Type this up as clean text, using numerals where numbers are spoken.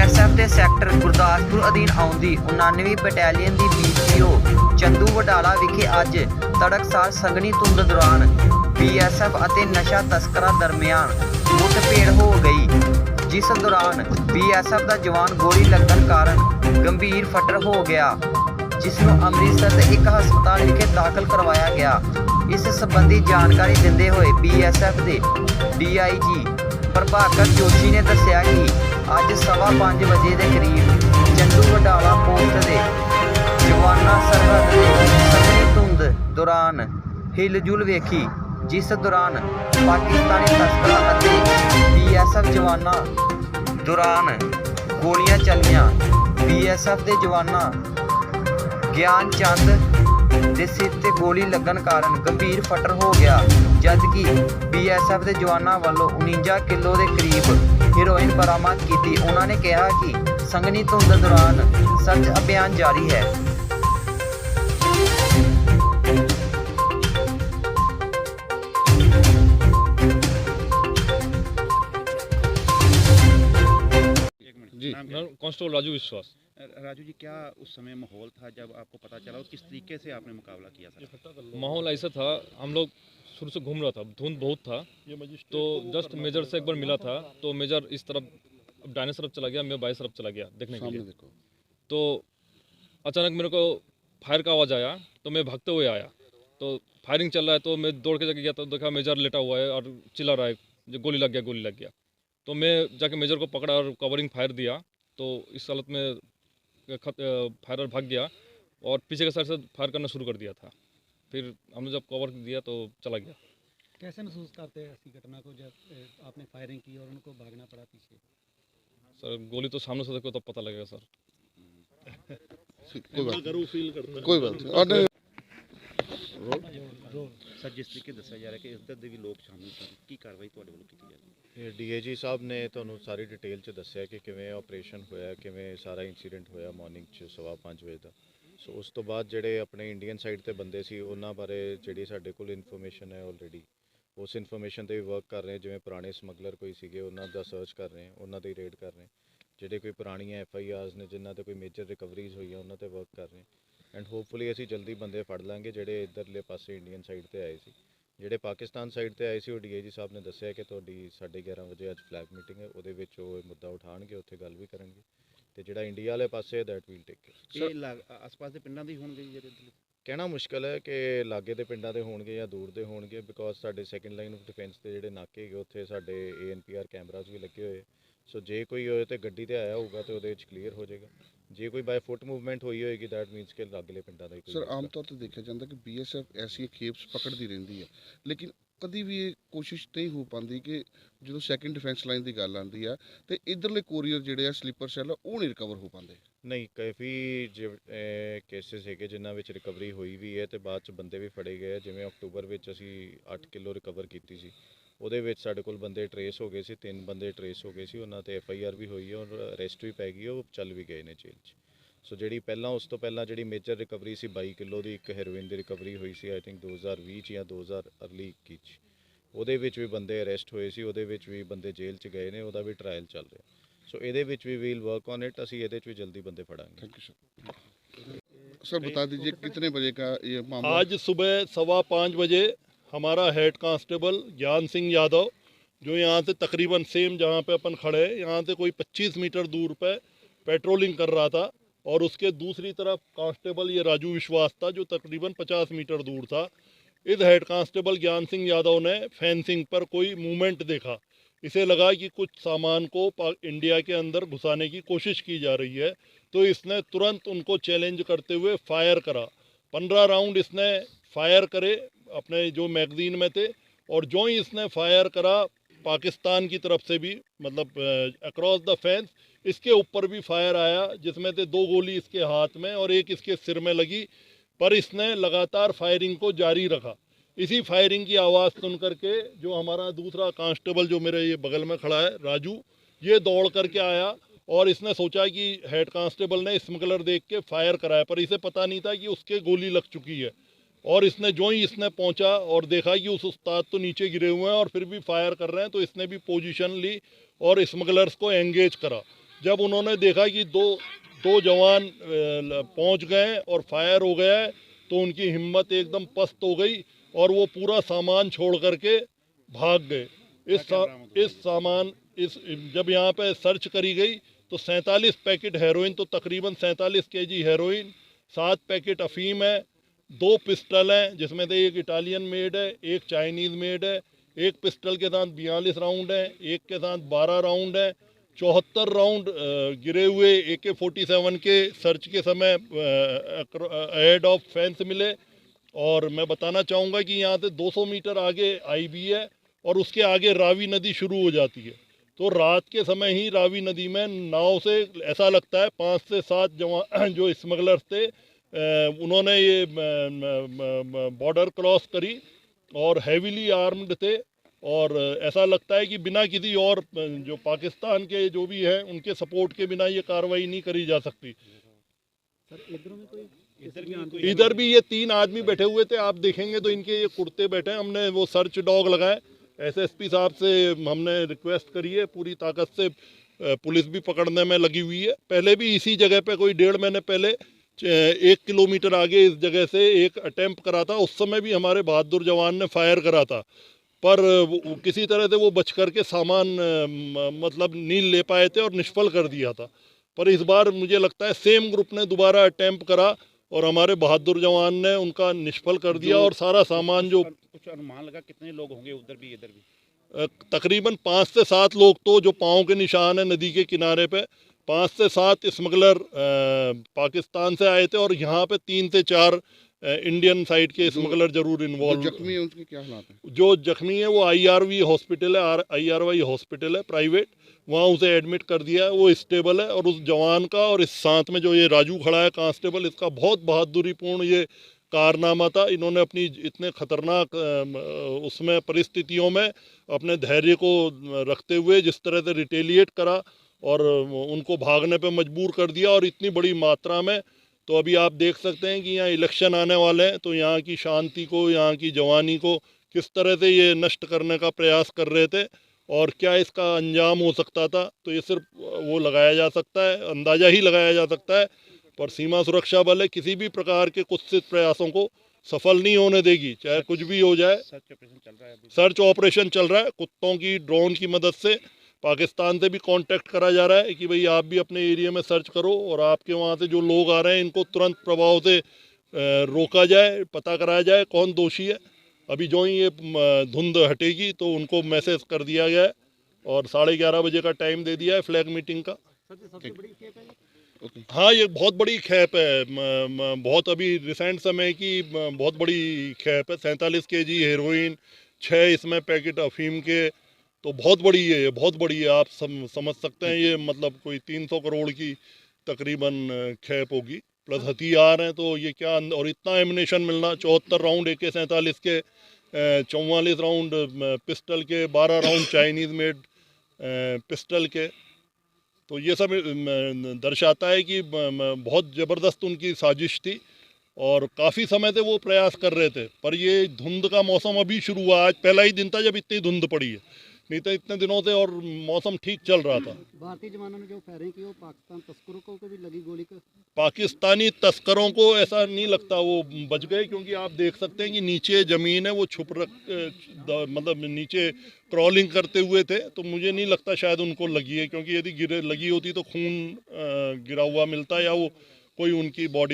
BSF ਦੇ sector Gurdaspur ਅਧੀਨ ਆਉਂਦੀ 99ਵੀਂ ਬਟਾਲੀਅਨ ਦੀ BPO ਚੰਦੂ ਵਡਾਲਾ ਵਿਖੇ ਅੱਜ ਤੜਕਸਾਰ ਸੰਘਣੀ ਧੁੰਦ ਦੌਰਾਨ BSF ਅਤੇ ਨਸ਼ਾ ਤਸਕਰਾਂ ਦਰਮਿਆਨ ਮੁੱਠਭੇੜ ਹੋ ਗਈ, ਜਿਸ ਦੌਰਾਨ BSF ਦਾ ਜਵਾਨ ਗੋਲੀ ਲੱਗਣ ਕਾਰਨ ਗੰਭੀਰ ਫੱਟੜ ਹੋ ਗਿਆ, ਜਿਸ ਨੂੰ ਅੰਮ੍ਰਿਤਸਰ ਦੇ ਇੱਕ ਹਸਪਤਾਲ ਵਿਖੇ ਦਾਖਲ ਕਰਵਾਇਆ ਗਿਆ। ਇਸ ਸੰਬੰਧੀ ਜਾਣਕਾਰੀ ਦਿੰਦੇ ਹੋਏ BSF ਦੇ DIG ਪ੍ਰਭਾਕਰ ਜੋਸ਼ੀ ਨੇ ਦੱਸਿਆ ਕਿ ਅੱਜ 5:15 ਵਜੇ ਦੇ ਕਰੀਬ ਚੰਦੂ ਵਡਾਲਾ ਪੋਸਟ ਦੇ ਜਵਾਨਾਂ ਸਰਹੱਦ ਦੇ ਸੰਘਣੀ ਧੁੰਦ ਦੌਰਾਨ ਹਿਲਜੁਲ ਵੇਖੀ, ਜਿਸ ਦੌਰਾਨ ਪਾਕਿਸਤਾਨੀ ਤਸਕਰਾਂ ਅਤੇ BSF ਜਵਾਨਾਂ ਦੌਰਾਨ ਗੋਲੀਆਂ ਚੱਲੀਆਂ। BSF ਦੇ ਜਵਾਨਾਂ ਗਿਆਨ ਚੰਦ ਦੇ ਸਿਰ ਤੇ ਗੋਲੀ ਲੱਗਣ ਕਾਰਨ ਗੰਭੀਰ ਫੱਟੜ ਹੋ ਗਿਆ, ਜਦਕਿ BSF ਦੇ ਜਵਾਨਾਂ ਵੱਲੋਂ 49 ਕਿਲੋ ਦੇ ਕਰੀਬ ਹੈਰੋਇਨ ਬਰਾਮਦ ਕੀਤੀ। ਉਹਨਾਂ ਨੇ ਕਿਹਾ ਕਿ ਸੰਘਣੀ ਧੁੰਦ ਦੌਰਾਨ ਸਰਚ ਅਭਿਆਨ ਜਾਰੀ ਹੈ। जी, कांस्टेबल राजू विश्वास। राजू जी, क्या उस समय माहौल था जब आपको पता चला और किस तरीके से आपने मुकाबला किया था? माहौल ऐसा था, हम लोग शुरू से घूम रहा था, धुंध बहुत था, तो जस्ट मेजर से एक बार मिला था, तो मेजर इस तरफ दाहिने तरफ चला गया, मैं बाएं तरफ चला गया देखने के लिए। तो अचानक मेरे को फायर का आवाज़ आया, तो मैं भागते हुए आया, तो फायरिंग चल रहा है, तो मैं दौड़ के जाके गया, तो देखा मेजर लेटा हुआ है और चिल्ला रहा है, जो गोली लग गया, गोली लग गया। तो मैं जाके मेजर को पकड़ा और कवरिंग फायर दिया, तो इस हालत में फायरर भाग गया और पीछे के साइड से फायर करना शुरू कर दिया था। फिर हमने जब कवर दिया तो चला गया। कैसे महसूस करते हैं ऐसी घटना को जब आपने फायरिंग की और उनको भागना पड़ा पीछे? सर गोली तो सामने से देखो तब पता लगेगा सर। कोई बात नहीं। सर, जिस तरीके दसा जा रहा है कि इधर ਦੇ ਵੀ ਲੋਕ ਸ਼ਾਮਿਲ ਸਨ, ਕੀ ਕਾਰਵਾਈ ਤੁਹਾਡੇ ਵੱਲੋਂ ਕੀਤੀ ਜਾਏਗੀ? DIG ਸਾਹਿਬ ਨੇ ਤੁਹਾਨੂੰ ਸਾਰੀ ਡਿਟੇਲ 'ਚ ਦੱਸਿਆ ਕਿ ਕਿਵੇਂ ਆਪਰੇਸ਼ਨ ਹੋਇਆ, ਕਿਵੇਂ ਸਾਰਾ ਇਨਸੀਡੈਂਟ ਹੋਇਆ ਮਾਰਨਿੰਗ 'ਚ 5:15 ਵਜੇ ਦਾ। ਸੋ ਉਸ ਤੋਂ ਬਾਅਦ ਜਿਹੜੇ ਆਪਣੇ ਇੰਡੀਅਨ ਸਾਈਡ ਤੇ ਬੰਦੇ ਸੀ ਉਹਨਾਂ ਬਾਰੇ ਜਿਹੜੀ ਸਾਡੇ ਕੋਲ ਇਨਫੋਰਮੇਸ਼ਨ ਹੈ ਆਲਰੇਡੀ, ਉਸ ਇਨਫੋਰਮੇਸ਼ਨ ਤੇ ਵੀ ਵਰਕ ਕਰ ਰਹੇ, ਜਿਵੇਂ ਪੁਰਾਣੇ ਸਮਗਲਰ ਕੋਈ ਸੀਗੇ ਉਹਨਾਂ ਦਾ ਸਰਚ ਕਰ ਰਹੇ, ਉਹਨਾਂ ਦੀ ਰੇਡ ਕਰ ਰਹੇ, ਜਿਹੜੇ ਕੋਈ ਪੁਰਾਣੀਆਂ FIRs ਨੇ ਜਿਨ੍ਹਾਂ ਤੇ ਕੋਈ ਮੇਜਰ ਰਿਕਵਰੀਜ਼ ਹੋਈਆਂ ਉਹਨਾਂ ਤੇ ਵਰਕ ਕਰ ਰਹੇ ਐਂਡ ਹੋਪਫੁਲੀ ਅਸੀਂ ਜਲਦੀ ਬੰਦੇ ਫੜ ਲਾਂਗੇ ਜਿਹੜੇ ਇੱਧਰਲੇ ਪਾਸੇ ਇੰਡੀਅਨ ਸਾਈਡ ਤੇ ਆਏ ਸੀ। ਜਿਹੜੇ ਪਾਕਿਸਤਾਨ ਸਾਈਡ ਤੇ ਆਏ ਸੀ ਉਹ DIG ਸਾਹਿਬ ਨੇ ਦੱਸਿਆ ਕਿ ਤੁਹਾਡੀ 11:30 ਵਜੇ ਅੱਜ ਫਲੈਗ ਮੀਟਿੰਗ ਹੈ, ਉਹਦੇ ਵਿੱਚ ਉਹ ਇਹ ਮੁੱਦਾ ਉਠਾਉਣਗੇ, ਉੱਥੇ ਗੱਲ ਵੀ ਕਰਨਗੇ, ਤੇ ਜਿਹੜਾ ਇੰਡੀਆ ਵਾਲੇ ਪਾਸੇ ਦੈਟ ਵੀਲ ਟੇਕ ਕੇਅਰ। ਇਹ ਆਸ-ਪਾਸ ਦੇ ਪਿੰਡਾਂ ਦੇ ਹੋਣਗੇ ਜਿਹੜੇ ਕਹਿਣਾ ਮੁਸ਼ਕਲ ਹੈ ਕਿ ਲਾਗੇ ਦੇ ਪਿੰਡਾਂ ਦੇ ਹੋਣਗੇ ਜਾਂ ਦੂਰ ਦੇ ਹੋਣਗੇ, ਬਿਕੋਜ਼ ਸਾਡੇ ਸੈਕੰਡ ਲਾਈਨ ਆਫ ਡਿਫੈਂਸ ਦੇ ਜਿਹੜੇ ਨਾਕੇ ਹੈਗੇ ਉੱਥੇ ਸਾਡੇ ANPR ਕੈਮਰਾਜ਼ ਵੀ ਲੱਗੇ ਹੋਏ। ਸੋ ਜੇ ਕੋਈ ਹੋਏ ਤੇ ਗੱਡੀ ਤੇ ਆਇਆ ਹੋਊਗਾ ਤੇ ਉਹਦੇ ਵਿੱਚ ਕਲੀਅਰ ਹੋ ਜਾਏਗਾ। ਜੇ ਕੋਈ ਬਾਈ ਫੁੱਟ ਮੂਵਮੈਂਟ ਹੋਈ ਹੋਏਗੀ ਦੈਟ ਮੀਨਸ ਕਿ ਲਾਗਲੇ ਪਿੰਡਾਂ ਦਾ ਹੀ। ਸਰ ਆਮ ਤੌਰ ਤੇ ਦੇਖਿਆ ਜਾਂਦਾ ਕਿ BSF ਐਸੀ ਖੇਪਸ ਪਕੜਦੀ ਰਹਿੰਦੀ ਹੈ, ਲੇਕਿਨ ਕਦੀ ਵੀ ਇਹ ਕੋਸ਼ਿਸ਼ ਨਹੀਂ ਹੋ ਪਾਉਂਦੀ ਕਿ ਜਦੋਂ ਸੈਕੰਡ ਡਿਫੈਂਸ ਲਾਈਨ ਦੀ ਗੱਲ ਆਉਂਦੀ ਆ ਤੇ ਇਧਰਲੇ ਕੋਰੀਅਰ ਜਿਹੜੇ ਆ ਸਲੀਪਰ ਸੈੱਲ ਉਹ ਨਹੀਂ ਰਿਕਵਰ ਹੋ ਪਾਉਂਦੇ। ਨਹੀਂ, ਕਾਫੀ ਕੇਸਿਸ ਹੈਗੇ ਜਿਨ੍ਹਾਂ ਵਿੱਚ ਰਿਕਵਰੀ ਹੋਈ ਵੀ ਹੈ ਤੇ ਬਾਅਦ ਚ ਬੰਦੇ ਵੀ ਫੜੇ ਗਏ। ਜਿਵੇਂ ਅਕਤੂਬਰ ਵਿੱਚ ਅਸੀਂ 8 ਕਿਲੋ ਰਿਕਵਰ ਕੀਤੀ ਸੀ, ਉਹਦੇ ਵਿੱਚ ਸਾਡੇ ਕੋਲ ਬੰਦੇ ਟਰੇਸ ਹੋ ਗਏ ਸੀ, 3 ਬੰਦੇ ਟਰੇਸ ਹੋ ਗਏ ਸੀ, ਉਹਨਾਂ ਤੇ FIR ਵੀ ਹੋਈ ਹੈ ਔਰ ਅਰੈਸਟ ਵੀ ਪੈ ਗਈ, ਉਹ ਚੱਲ ਵੀ ਗਏ ਨੇ ਜੇਲ੍ਹ 'ਚ। ਸੋ ਜਿਹੜੀ ਪਹਿਲਾਂ ਉਸ ਤੋਂ ਪਹਿਲਾਂ ਜਿਹੜੀ ਮੇਜਰ ਰਿਕਵਰੀ ਸੀ 22 ਕਿਲੋ ਦੀ ਇੱਕ ਹੈਰੋਇਨ ਦੀ ਰਿਕਵਰੀ ਹੋਈ ਸੀ, ਆਈ ਥਿੰਕ 2020 'ਚ ਜਾਂ 2021 'ਚ, ਉਹਦੇ ਵਿੱਚ ਵੀ ਬੰਦੇ ਅਰੈਸਟ ਹੋਏ ਸੀ, ਉਹਦੇ ਵਿੱਚ ਵੀ ਬੰਦੇ ਜੇਲ੍ਹ 'ਚ ਗਏ ਨੇ, ਉਹਦਾ ਵੀ ਟਰਾਇਲ ਚੱਲ ਰਿਹਾ। ਸੋ ਇਹਦੇ ਵਿੱਚ ਵੀ ਵੀਲ ਵਰਕ ਔਨ ਇਟ, ਅਸੀਂ ਇਹਦੇ 'ਚ ਵੀ ਜਲਦੀ ਬੰਦੇ ਫੜਾਂਗੇ। Thank you sir. बता दीजिए कितने बजे का ये मामला? आज सुबह 5:15 बजे हमारा हेड कांस्टेबल ज्ञान सिंह यादव, जो यहाँ से तकरीबन सेम जहाँ पे अपन खड़े हैं यहाँ से कोई 25 मीटर दूर पे पेट्रोलिंग कर रहा था, और उसके दूसरी तरफ कांस्टेबल ये राजू विश्वास था जो तकरीबन 50 मीटर दूर था। इस हेड कांस्टेबल ज्ञान सिंह यादव ने फेंसिंग पर कोई मूवमेंट देखा, इसे लगा कि कुछ सामान को इंडिया के अंदर घुसाने की कोशिश की जा रही है, तो इसने तुरंत उनको चैलेंज करते हुए फायर करा। 15 राउंड इसने फायर करे अपने जो मैगजीन में थे, और जो ही इसने फायर करा पाकिस्तान की तरफ से भी, मतलब अक्रॉस द फेंस इसके ऊपर भी फायर आया, जिसमें से 2 गोली इसके हाथ में और एक इसके सिर में लगी, पर इसने लगातार फायरिंग को जारी रखा। इसी फायरिंग की आवाज़ सुन करके जो हमारा दूसरा कांस्टेबल जो मेरे ये बगल में खड़ा है राजू, ये दौड़ करके आया और इसने सोचा कि हेड कांस्टेबल ने स्मगलर देख के फायर कराया, पर इसे पता नहीं था कि उसके गोली लग चुकी है। और इसने जो ही इसने पहुंचा और देखा कि उस उस्ताद तो नीचे गिरे हुए हैं और फिर भी फायर कर रहे हैं, तो इसने भी पोजीशन ली और स्मगलर्स को एंगेज करा। जब उन्होंने देखा कि दो जवान पहुंच गए और फायर हो गया है, तो उनकी हिम्मत एकदम पस्त हो गई और वो पूरा सामान छोड़ करके भाग गए। जब यहाँ पे सर्च करी गई तो 47 पैकेट हेरोइन, तो तकरीबन 47 केजी हेरोइन, 7 पैकेट अफीम है, 2 पिस्टल हैं जिसमें से एक इटालियन मेड है, एक चाइनीज़ मेड है। एक पिस्टल के साथ 42 राउंड है, एक के साथ 12 राउंड है। 74 राउंड गिरे हुए AK-47 के सर्च के समय हेड ऑफ फेंस मिले। और मैं बताना चाहूँगा कि यहाँ से 200 मीटर आगे IB है और उसके आगे रावी नदी शुरू हो जाती है। तो रात के समय ही रावी नदी में नाव से ऐसा लगता है 5 से 7 जवान जो स्मगलर्स थे, उन्होंने ये बॉर्डर क्रॉस करी और हैवीली आर्म्ड थे। और ऐसा लगता है कि बिना किसी और जो पाकिस्तान के जो भी हैं उनके सपोर्ट के बिना ये कार्रवाई नहीं करी जा सकती। इधर भी ये 3 आदमी बैठे हुए थे, आप देखेंगे तो इनके ये कुर्ते बैठे हैं। हमने वो सर्च डॉग लगाए, SSP साहब से हमने रिक्वेस्ट करी है, पूरी ताकत से पुलिस भी पकड़ने में लगी हुई है। पहले भी इसी जगह पे कोई 1.5 महीने पहले 1 किलोमीटर आगे इस जगह से एक अटेम्प्ट करा था। उस समय भी हमारे बहादुर जवान ने फायर करा था, पर किसी तरह से वो बच करके सामान मतलब नहीं ले पाए थे और निष्फल कर दिया था। पर इस बार मुझे लगता है सेम ग्रुप ने दोबारा अटेम्प्ट करा और हमारे बहादुर जवान ने उनका निष्फल कर दिया और सारा सामान जो कुछ अनुमान लगा कितने लोग होंगे उधर भी इधर भी? तकरीबन 5 से 7 लोग, तो जो पाँव के निशान है नदी के किनारे पे, 5 से 7 स्मगलर पाकिस्तान से आए थे और यहाँ पे 3 से 4 इंडियन साइड के स्मगलर जरूर इन्वॉल्व। जख्मी है उनके क्या हालात हैं? जो जख्मी है वो IRV हॉस्पिटल है, IRY हॉस्पिटल है प्राइवेट, वहाँ उसे एडमिट कर दिया है, वो स्टेबल है। और उस जवान का और इस साथ में जो ये राजू खड़ा है कांस्टेबल, इसका बहुत बहादुरीपूर्ण ये कारनामा था। इन्होंने अपनी इतने खतरनाक उसमें परिस्थितियों में अपने धैर्य को रखते हुए जिस तरह से रिटेलिएट करा और उनको भागने पे मजबूर कर दिया, और इतनी बड़ी मात्रा में। तो अभी आप देख सकते हैं कि यहाँ इलेक्शन आने वाले हैं, तो यहाँ की शांति को, यहाँ की जवानी को किस तरह से ये नष्ट करने का प्रयास कर रहे थे और क्या इसका अंजाम हो सकता था। तो ये सिर्फ वो लगाया जा सकता है, अंदाज़ा ही लगाया जा सकता है। पर सीमा सुरक्षा बल है, किसी भी प्रकार के कुत्सित प्रयासों को सफल नहीं होने देगी, चाहे कुछ भी हो जाए। सर्च ऑपरेशन चल रहा है अभी। सर्च ऑपरेशन चल रहा है, कुत्तों की ड्रोन की मदद से पाकिस्तान से भी कांटेक्ट करा जा रहा है कि भाई आप भी अपने एरिया में सर्च करो और आपके वहाँ से जो लोग आ रहे हैं इनको तुरंत प्रभाव से रोका जाए, पता कराया जाए कौन दोषी है। अभी जो ही ये धुंध हटेगी तो उनको मैसेज कर दिया गया है और 11:30 बजे का टाइम दे दिया है फ्लैग मीटिंग का। हाँ, ये बहुत बड़ी खेप है, बहुत अभी रिसेंट समय की बहुत बड़ी खेप है। 47 केजी हेरोइन, 6 इसमें पैकेट अफीम के, तो बहुत बड़ी है, ये बहुत बड़ी है। आप समझ सकते हैं ये मतलब कोई 300 करोड़ की तकरीबन खेप होगी, प्लस हथियार हैं। तो ये क्या, और इतना एमिनेशन मिलना, 74 राउंड AK-47 के, 44 राउंड पिस्टल के, 12 राउंड चाइनीज़ मेड पिस्टल के। तो ये सब दर्शाता है कि बहुत ज़बरदस्त उनकी साजिश थी और काफ़ी समय से वो प्रयास कर रहे थे। पर ये धुंध का मौसम अभी शुरू हुआ, आज पहला ही दिन था जब इतनी धुंध पड़ी है, नहीं तो इतने दिनों से और मौसम ठीक चल रहा था। भारतीय जवानों ने जो फायरिंग की वो पाकिस्तान तस्करों को भी लगी गोली का? पाकिस्तानी तस्करों को ऐसा नहीं लगता वो बच गए, क्योंकि आप देख सकते हैं कि नीचे ज़मीन है, वो छुप मतलब नीचे क्रॉलिंग करते हुए थे। तो मुझे नहीं लगता शायद उनको लगी है, क्योंकि यदि लगी होती तो खून गिरा हुआ मिलता या वो कोई उनकी बॉडी